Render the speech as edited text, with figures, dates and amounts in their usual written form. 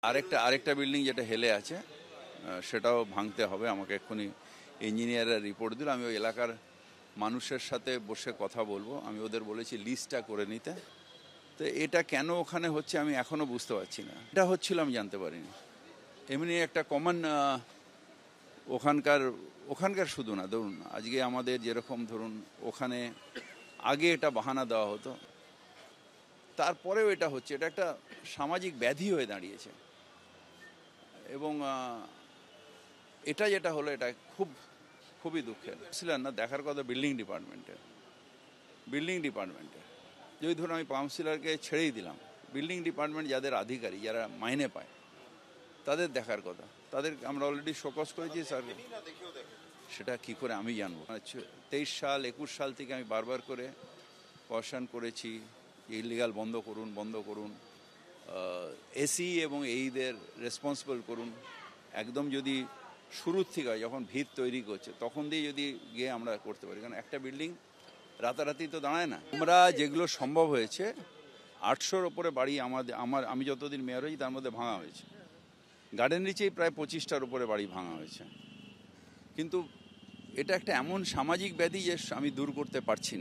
আরেকটা বিল্ডিং যেটা হেলে আছে সেটাও ভাঙতে হবে আমাকে। এক্ষুনি ইঞ্জিনিয়াররা রিপোর্ট দিল, আমি ওই এলাকার মানুষের সাথে বসে কথা বলবো। আমি ওদের বলেছি লিস্টটা করে নিতে। তো এটা কেন ওখানে হচ্ছে আমি এখনও বুঝতে পারছি না। এটা হচ্ছিল আমি জানতে পারিনি। এমনি একটা কমন ওখানকার শুধু না, ধরুন আজকে আমাদের যেরকম ধরুন ওখানে আগে এটা বাহানা দেওয়া হতো, তারপরেও এটা হচ্ছে, এটা একটা সামাজিক ব্যাধি হয়ে দাঁড়িয়েছে। এবং এটা যেটা হলো এটা খুবই দুঃখের। ছিলেন না দেখার কথা বিল্ডিং ডিপার্টমেন্টে যদি ধরুন আমি কাউন্সিলরকে ছেড়েই দিলাম, বিল্ডিং ডিপার্টমেন্ট যাদের আধিকারিক, যারা মাইনে পায়, তাদের দেখার কথা। তাদের আমরা অলরেডি শোকজ করেছি স্যার। সেটা কি করে আমি জানবো? 23 সাল 21 সাল থেকে আমি বারবার করে কোয়েশ্চন করেছি, ইলিগাল বন্ধ করুন, এসি এবং এইদের রেসপন্সিবল করুন। একদম যদি শুরুর থেকে হয়, যখন ভিত তৈরি করছে তখন দিয়ে যদি গিয়ে আমরা করতে পারি, কারণ একটা বিল্ডিং রাতারাতি তো দাঁড়ায় না। আমরা যেগুলো সম্ভব হয়েছে 800-র ওপরে বাড়ি আমি যতদিন মেয়র হয়েছি তার মধ্যে ভাঙা হয়েছে। গার্ডেন রিচেই প্রায় 25টার উপরে বাড়ি ভাঙা হয়েছে। কিন্তু এটা একটা এমন সামাজিক ব্যাধি যে আমি দূর করতে পারছি না।